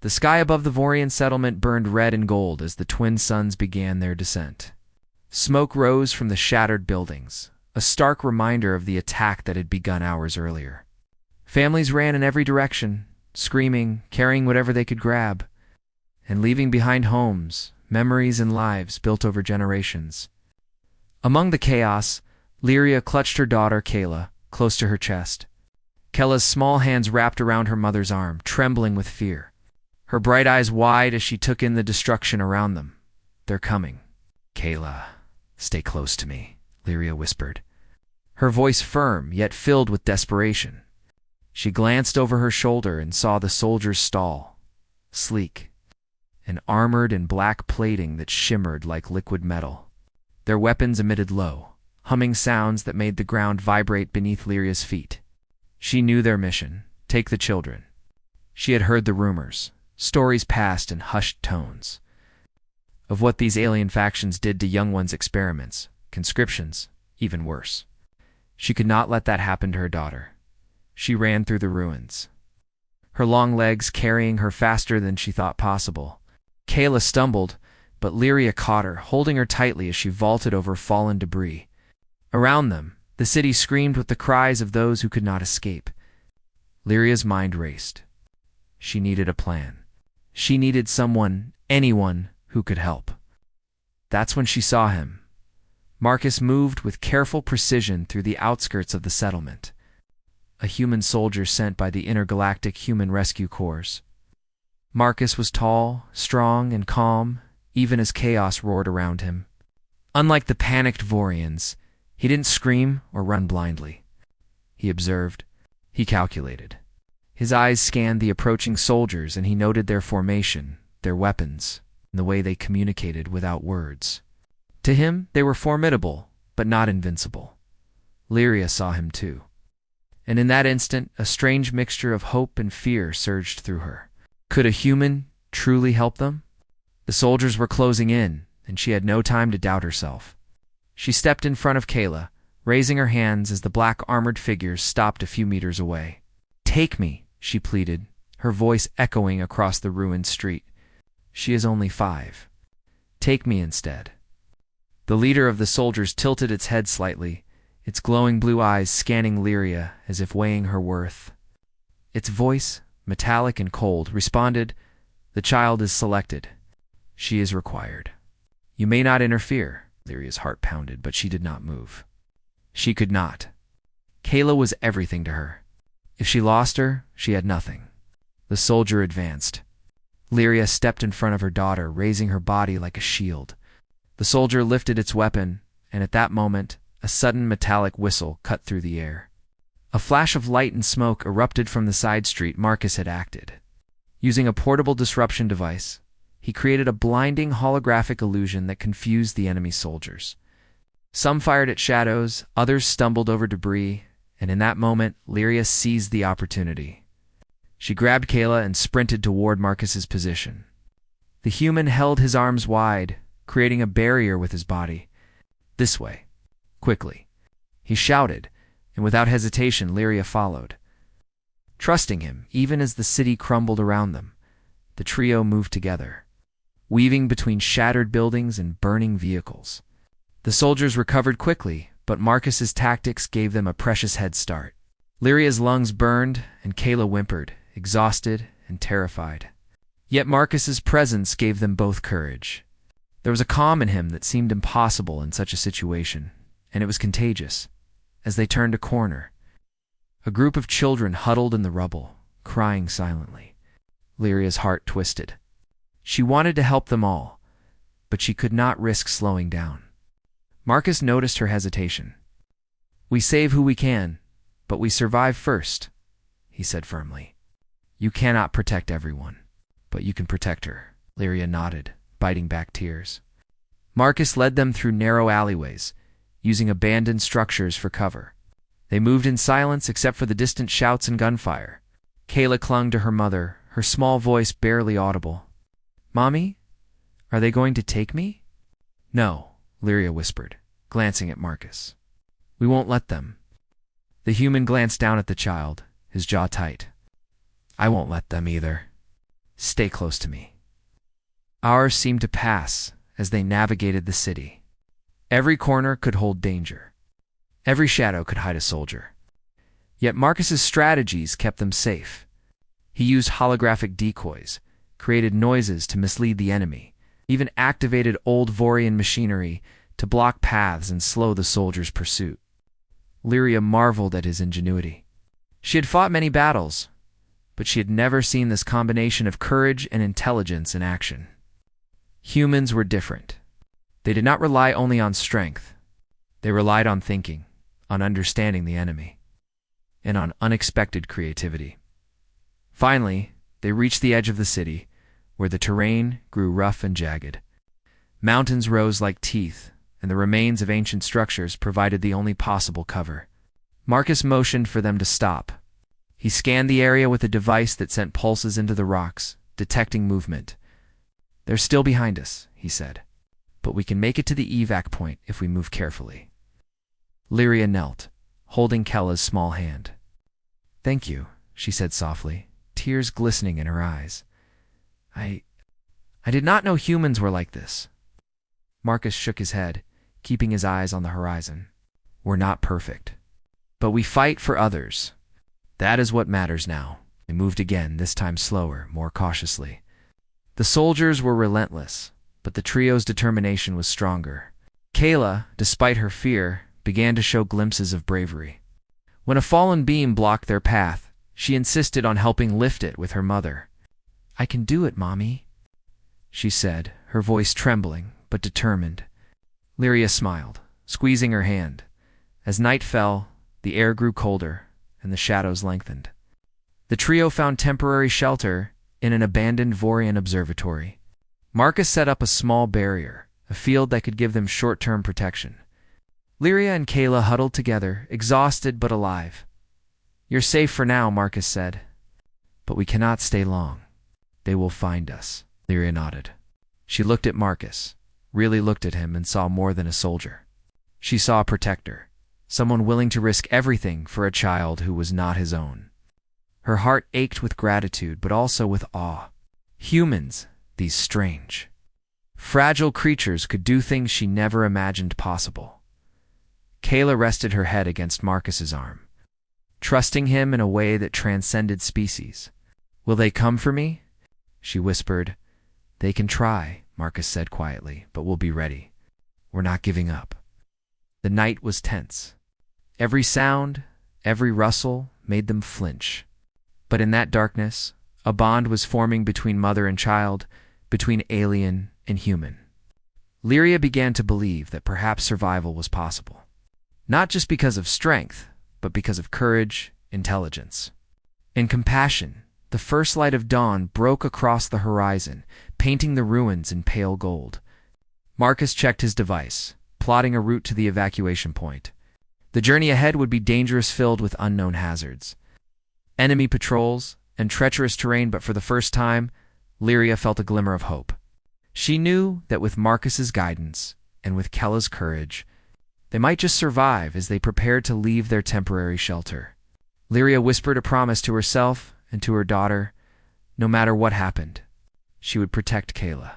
The sky above the Vorian settlement burned red and gold as the twin suns began their descent. Smoke rose from the shattered buildings, a stark reminder of the attack that had begun hours earlier. Families ran in every direction, screaming, carrying whatever they could grab, and leaving behind homes, memories, and lives built over generations. Among the chaos, Lyria clutched her daughter, Kayla, close to her chest. Kayla's small hands wrapped around her mother's arm, trembling with fear. Her bright eyes wide as she took in the destruction around them. "They're coming." "Kayla, stay close to me," Lyria whispered, her voice firm yet filled with desperation. She glanced over her shoulder and saw the soldiers stall, sleek, and armored in black plating that shimmered like liquid metal. Their weapons emitted low, humming sounds that made the ground vibrate beneath Lyria's feet. She knew their mission: take the children. She had heard the rumors, stories passed in hushed tones, of what these alien factions did to young ones' experiments, conscriptions, even worse. She could not let that happen to her daughter. She ran through the ruins, her long legs carrying her faster than she thought possible. Kayla stumbled, but Lyria caught her, holding her tightly as she vaulted over fallen debris. Around them, the city screamed with the cries of those who could not escape. Lyria's mind raced. She needed a plan. She needed someone, anyone, who could help. That's when she saw him. Marcus moved with careful precision through the outskirts of the settlement, a human soldier sent by the Intergalactic Human Rescue Corps. Marcus was tall, strong, and calm, even as chaos roared around him. Unlike the panicked Vorians, he didn't scream or run blindly. He observed. He calculated. His eyes scanned the approaching soldiers, and he noted their formation, their weapons, and the way they communicated without words. To him, they were formidable, but not invincible. Lyria saw him too. And in that instant, a strange mixture of hope and fear surged through her. Could a human truly help them? The soldiers were closing in, and she had no time to doubt herself. She stepped in front of Kayla, raising her hands as the black armored figures stopped a few meters away. "Take me," she pleaded, her voice echoing across the ruined street. "She is only 5. Take me instead." The leader of the soldiers tilted its head slightly, its glowing blue eyes scanning Lyria as if weighing her worth. Its voice, metallic and cold, responded, "The child is selected. She is required. You may not interfere." Lyria's heart pounded, but she did not move. She could not. Kayla was everything to her. If she lost her, she had nothing. The soldier advanced. Lyria stepped in front of her daughter, raising her body like a shield. The soldier lifted its weapon, and at that moment, a sudden metallic whistle cut through the air. A flash of light and smoke erupted from the side street Marcus had acted. Using a portable disruption device, he created a blinding holographic illusion that confused the enemy soldiers. Some fired at shadows, others stumbled over debris, and in that moment, Lyria seized the opportunity. She grabbed Kayla and sprinted toward Marcus's position. The human held his arms wide, creating a barrier with his body. "This way. Quickly." He shouted, and without hesitation, Lyria followed. Trusting him, even as the city crumbled around them, the trio moved together, weaving between shattered buildings and burning vehicles. The soldiers recovered quickly, but Marcus's tactics gave them a precious head start. Lyria's lungs burned, and Kayla whimpered, exhausted and terrified. Yet Marcus's presence gave them both courage. There was a calm in him that seemed impossible in such a situation, and it was contagious. As they turned a corner, a group of children huddled in the rubble, crying silently. Lyria's heart twisted. She wanted to help them all, but she could not risk slowing down. Marcus noticed her hesitation. "We save who we can, but we survive first," he said firmly. "You cannot protect everyone, but you can protect her." Lyria nodded, biting back tears. Marcus led them through narrow alleyways, using abandoned structures for cover. They moved in silence except for the distant shouts and gunfire. Kayla clung to her mother, her small voice barely audible. "Mommy, are they going to take me?" "No," Lyria whispered, glancing at Marcus. "We won't let them." The human glanced down at the child, his jaw tight. "I won't let them either." Stay close to me. Hours seemed to pass as they navigated the city. Every corner could hold danger. Every shadow could hide a soldier. Yet Marcus's strategies kept them safe. He used holographic decoys, created noises to mislead the enemy, even activated old Vorian machinery to block paths and slow the soldiers' pursuit. Lyria marveled at his ingenuity. She had fought many battles, but she had never seen this combination of courage and intelligence in action. Humans were different. They did not rely only on strength. They relied on thinking, on understanding the enemy, and on unexpected creativity. Finally, they reached the edge of the city, where the terrain grew rough and jagged. Mountains rose like teeth, and the remains of ancient structures provided the only possible cover. Marcus motioned for them to stop. He scanned the area with a device that sent pulses into the rocks, detecting movement. "They're still behind us," he said, "but we can make it to the evac point if we move carefully." Lyria knelt, holding Kella's small hand. "Thank you," she said softly, tears glistening in her eyes. I did not know humans were like this." Marcus shook his head, keeping his eyes on the horizon. "We're not perfect, but we fight for others. That is what matters now." They moved again, this time slower, more cautiously. The soldiers were relentless, but the trio's determination was stronger. Kayla, despite her fear, began to show glimpses of bravery. When a fallen beam blocked their path, she insisted on helping lift it with her mother. "I can do it, Mommy," she said, her voice trembling but determined. Lyria smiled, squeezing her hand. As night fell, the air grew colder and the shadows lengthened. The trio found temporary shelter in an abandoned Vorian observatory. Marcus set up a small barrier, a field that could give them short-term protection. Lyria and Kayla huddled together, exhausted but alive. "You're safe for now," Marcus said. "But we cannot stay long. They will find us." Lyria nodded. She looked at Marcus, really looked at him, and saw more than a soldier. She saw a protector, someone willing to risk everything for a child who was not his own. Her heart ached with gratitude, but also with awe. Humans, these strange, fragile creatures, could do things she never imagined possible. Kayla rested her head against Marcus's arm, trusting him in a way that transcended species. "Will they come for me?" she whispered. "They can try," Marcus said quietly, "but we'll be ready. We're not giving up." The night was tense. Every sound, every rustle made them flinch. But in that darkness, a bond was forming between mother and child, between alien and human. Lyria began to believe that perhaps survival was possible. Not just because of strength, but because of courage, intelligence, and compassion. The first light of dawn broke across the horizon, painting the ruins in pale gold. Marcus checked his device, plotting a route to the evacuation point. The journey ahead would be dangerous, filled with unknown hazards, enemy patrols, and treacherous terrain, but for the first time, Lyria felt a glimmer of hope. She knew that with Marcus's guidance and with Kella's courage, they might just survive as they prepared to leave their temporary shelter. Lyria whispered a promise to herself and to her daughter. No matter what happened, she would protect Kayla.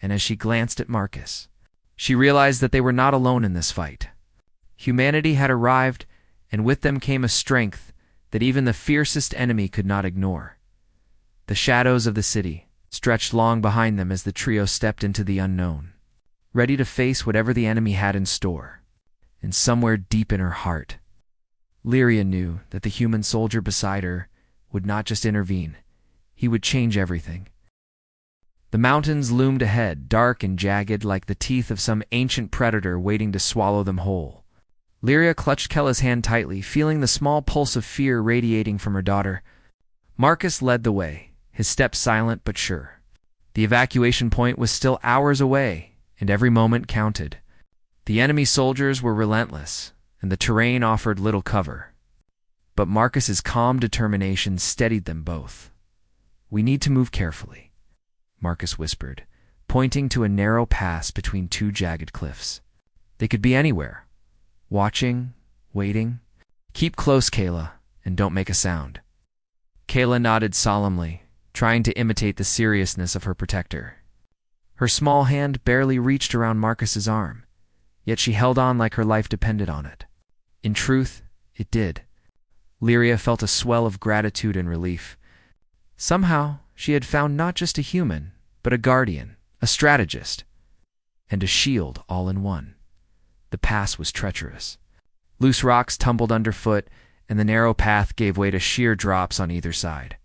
And as she glanced at Marcus, she realized that they were not alone in this fight. Humanity had arrived, and with them came a strength that even the fiercest enemy could not ignore. The shadows of the city stretched long behind them as the trio stepped into the unknown, ready to face whatever the enemy had in store. And somewhere deep in her heart, Lyria knew that the human soldier beside her would not just intervene, he would change everything. The mountains loomed ahead, dark and jagged like the teeth of some ancient predator waiting to swallow them whole. Lyria clutched Kella's hand tightly, feeling the small pulse of fear radiating from her daughter. Marcus led the way, his steps silent but sure. The evacuation point was still hours away, and every moment counted. The enemy soldiers were relentless, and the terrain offered little cover. But Marcus's calm determination steadied them both. "We need to move carefully," Marcus whispered, pointing to a narrow pass between two jagged cliffs. "They could be anywhere, watching, waiting. Keep close, Kayla, and don't make a sound." Kayla nodded solemnly, trying to imitate the seriousness of her protector. Her small hand barely reached around Marcus's arm, yet she held on like her life depended on it. In truth, it did. Lyria felt a swell of gratitude and relief. Somehow, she had found not just a human, but a guardian, a strategist, and a shield all in one. The pass was treacherous. Loose rocks tumbled underfoot, and the narrow path gave way to sheer drops on either side.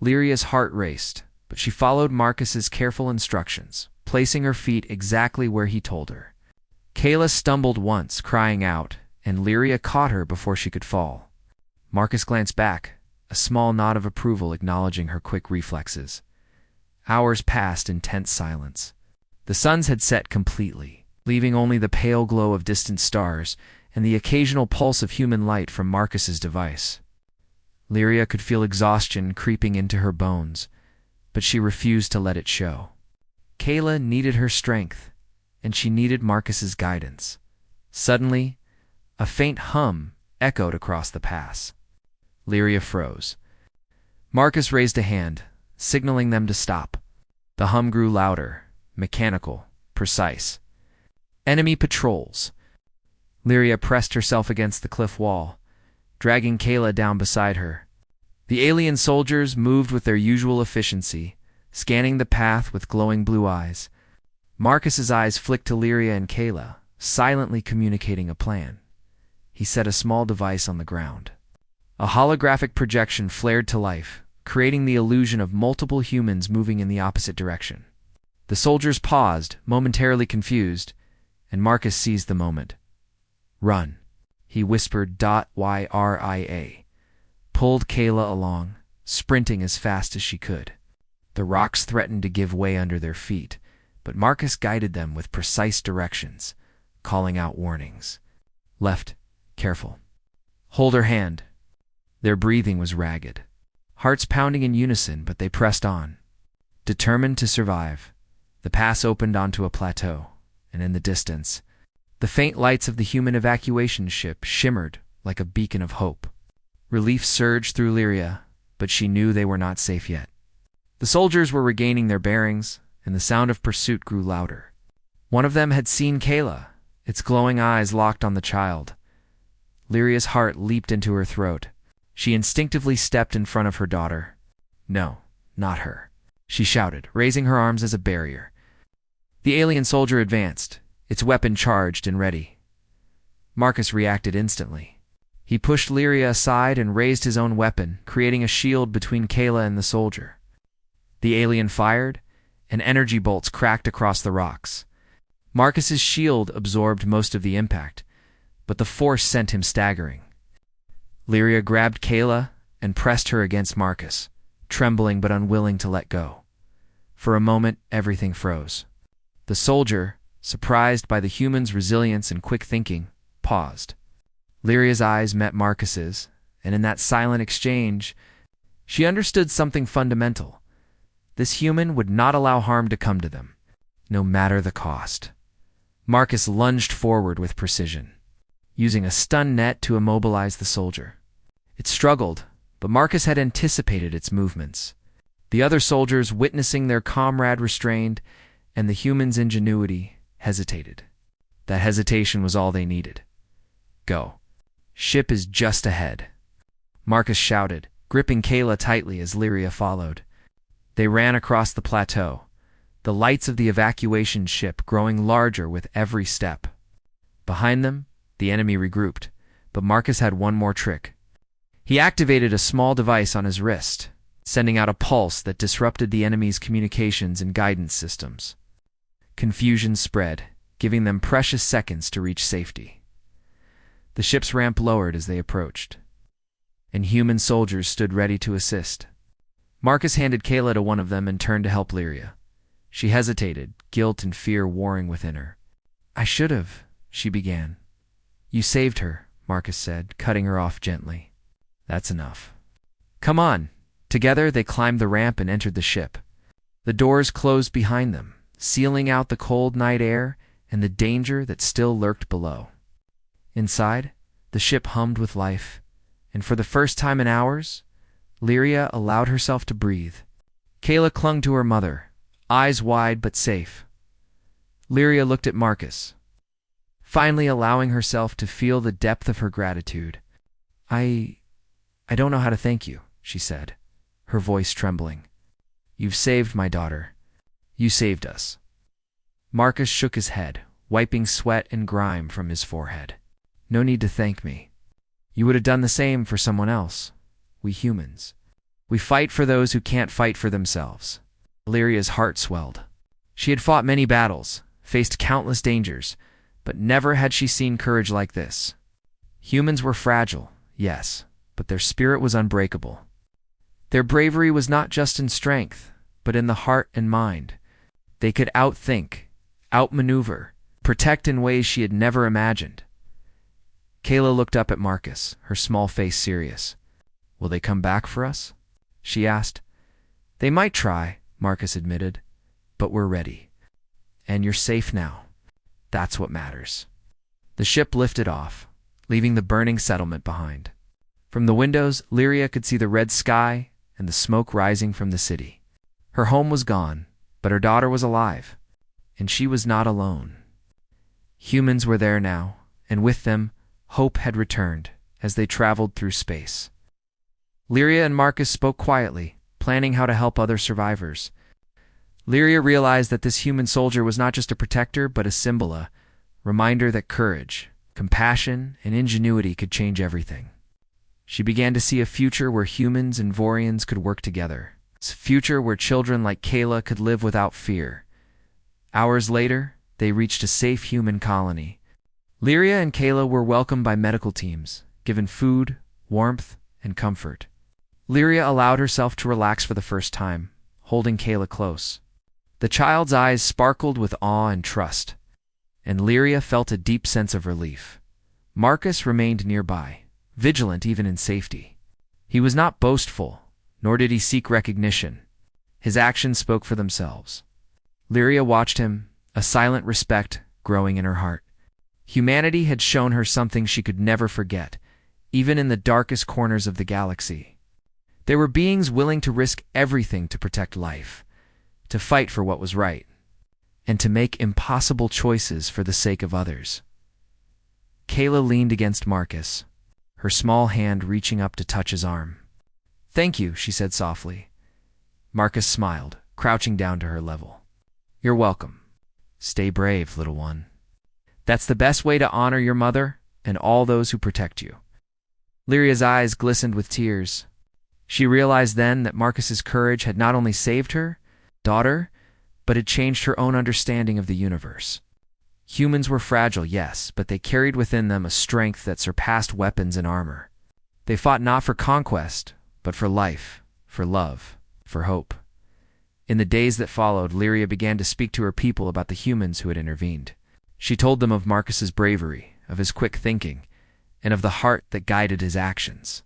Lyria's heart raced, but she followed Marcus's careful instructions, placing her feet exactly where he told her. Kayla stumbled once, crying out, and Lyria caught her before she could fall. Marcus glanced back, a small nod of approval acknowledging her quick reflexes. Hours passed in tense silence. The suns had set completely, leaving only the pale glow of distant stars and the occasional pulse of human light from Marcus's device. Lyria could feel exhaustion creeping into her bones, but she refused to let it show. Kayla needed her strength, and she needed Marcus's guidance. Suddenly, a faint hum echoed across the pass. Lyria froze. Marcus raised a hand, signaling them to stop. The hum grew louder, mechanical, precise. Enemy patrols. Lyria pressed herself against the cliff wall, dragging Kayla down beside her. The alien soldiers moved with their usual efficiency, scanning the path with glowing blue eyes. Marcus's eyes flicked to Lyria and Kayla, silently communicating a plan. He set a small device on the ground. A holographic projection flared to life, creating the illusion of multiple humans moving in the opposite direction. The soldiers paused, momentarily confused, and Marcus seized the moment. "Run," he whispered. Yria. Pulled Kayla along, sprinting as fast as she could. The rocks threatened to give way under their feet, but Marcus guided them with precise directions, calling out warnings. "Left, careful. Hold her hand." Their breathing was ragged, hearts pounding in unison, but they pressed on. Determined to survive, the pass opened onto a plateau, and in the distance, the faint lights of the human evacuation ship shimmered like a beacon of hope. Relief surged through Lyria, but she knew they were not safe yet. The soldiers were regaining their bearings, and the sound of pursuit grew louder. One of them had seen Kayla, its glowing eyes locked on the child. Lyria's heart leaped into her throat. She instinctively stepped in front of her daughter. "No, not her," she shouted, raising her arms as a barrier. The alien soldier advanced, its weapon charged and ready. Marcus reacted instantly. He pushed Lyria aside and raised his own weapon, creating a shield between Kayla and the soldier. The alien fired, and energy bolts cracked across the rocks. Marcus's shield absorbed most of the impact, but the force sent him staggering. Lyria grabbed Kayla and pressed her against Marcus, trembling but unwilling to let go. For a moment, everything froze. The soldier, surprised by the human's resilience and quick thinking, paused. Lyria's eyes met Marcus's, and in that silent exchange, she understood something fundamental. This human would not allow harm to come to them, no matter the cost. Marcus lunged forward with precision, using a stun net to immobilize the soldier. It struggled, but Marcus had anticipated its movements. The other soldiers, witnessing their comrade restrained and the human's ingenuity, hesitated. That hesitation was all they needed. "Go. Ship is just ahead," Marcus shouted, gripping Kayla tightly as Lyria followed. They ran across the plateau, the lights of the evacuation ship growing larger with every step. Behind them, the enemy regrouped, but Marcus had one more trick. He activated a small device on his wrist, sending out a pulse that disrupted the enemy's communications and guidance systems. Confusion spread, giving them precious seconds to reach safety. The ship's ramp lowered as they approached, and human soldiers stood ready to assist. Marcus handed Kayla to one of them and turned to help Lyria. She hesitated, guilt and fear warring within her. "I should have," she began. "You saved her," Marcus said, cutting her off gently. "That's enough. Come on." Together they climbed the ramp and entered the ship. The doors closed behind them, sealing out the cold night air and the danger that still lurked below. Inside, the ship hummed with life, and for the first time in hours, Lyria allowed herself to breathe. Kayla clung to her mother, eyes wide but safe. Lyria looked at Marcus, finally allowing herself to feel the depth of her gratitude. I don't know how to thank you, she said, her voice trembling. You've saved my daughter. You saved us. Marcus shook his head, wiping sweat and grime from his forehead. No need to thank me. You would have done the same for someone else. We humans. We fight for those who can't fight for themselves. Lyria's heart swelled. She had fought many battles, faced countless dangers, but never had she seen courage like this. Humans were fragile, yes, but their spirit was unbreakable. Their bravery was not just in strength, but in the heart and mind. They could outthink, outmaneuver, protect in ways she had never imagined. Kayla looked up at Marcus, her small face serious. Will they come back for us? She asked. They might try, Marcus admitted, but we're ready. And you're safe now. That's what matters. The ship lifted off, leaving the burning settlement behind. From the windows, Lyria could see the red sky and the smoke rising from the city. Her home was gone, but her daughter was alive, and she was not alone. Humans were there now, and with them, hope had returned as they traveled through space. Lyria and Marcus spoke quietly, planning how to help other survivors. Lyria realized that this human soldier was not just a protector, but a symbol, a reminder that courage, compassion, and ingenuity could change everything. She began to see a future where humans and Vorians could work together, a future where children like Kayla could live without fear. Hours later, they reached a safe human colony. Lyria and Kayla were welcomed by medical teams, given food, warmth, and comfort. Lyria allowed herself to relax for the first time, holding Kayla close. The child's eyes sparkled with awe and trust, and Lyria felt a deep sense of relief. Marcus remained nearby, vigilant even in safety. He was not boastful, nor did he seek recognition. His actions spoke for themselves. Lyria watched him, a silent respect growing in her heart. Humanity had shown her something she could never forget, even in the darkest corners of the galaxy. There were beings willing to risk everything to protect life, to fight for what was right, and to make impossible choices for the sake of others. Kayla leaned against Marcus, her small hand reaching up to touch his arm. Thank you, she said softly. Marcus smiled, crouching down to her level. You're welcome. Stay brave, little one. That's the best way to honor your mother and all those who protect you. Lyria's eyes glistened with tears. She realized then that Marcus's courage had not only saved her daughter, but had changed her own understanding of the universe. Humans were fragile, yes, but they carried within them a strength that surpassed weapons and armor. They fought not for conquest, but for life, for love, for hope. In the days that followed, Lyria began to speak to her people about the humans who had intervened. She told them of Marcus's bravery, of his quick thinking, and of the heart that guided his actions.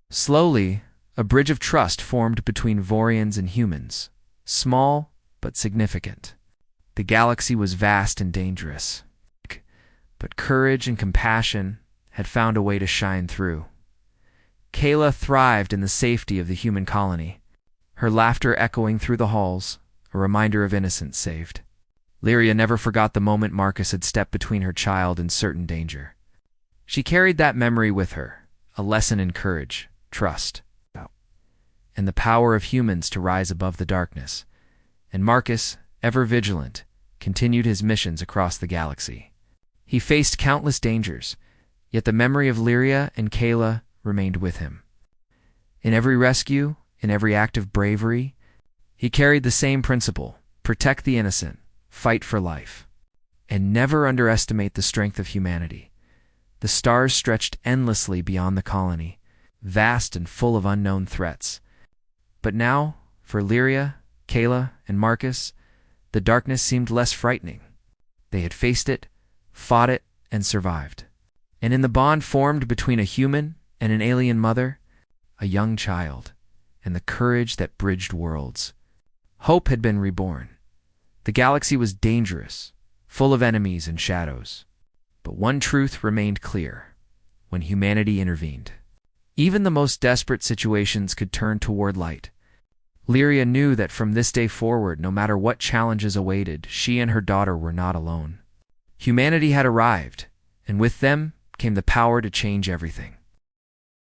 Slowly, a bridge of trust formed between Vorians and humans, small but significant. The galaxy was vast and dangerous, but courage and compassion had found a way to shine through. Kayla thrived in the safety of the human colony, her laughter echoing through the halls, a reminder of innocence saved. Lyria never forgot the moment Marcus had stepped between her child and certain danger. She carried that memory with her, a lesson in courage, trust, and the power of humans to rise above the darkness. And Marcus, ever vigilant, continued his missions across the galaxy. He faced countless dangers, yet the memory of Lyria and Kayla remained with him. In every rescue, in every act of bravery, he carried the same principle: protect the innocent, fight for life, and never underestimate the strength of humanity. The stars stretched endlessly beyond the colony, vast and full of unknown threats. But now, for Lyria, Kayla, and Marcus, the darkness seemed less frightening. They had faced it, fought it, and survived. And in the bond formed between a human and an alien mother, a young child, and the courage that bridged worlds, hope had been reborn. The galaxy was dangerous, full of enemies and shadows. But one truth remained clear: when humanity intervened, even the most desperate situations could turn toward light. Lyria knew that from this day forward, no matter what challenges awaited, she and her daughter were not alone. Humanity had arrived, and with them came the power to change everything.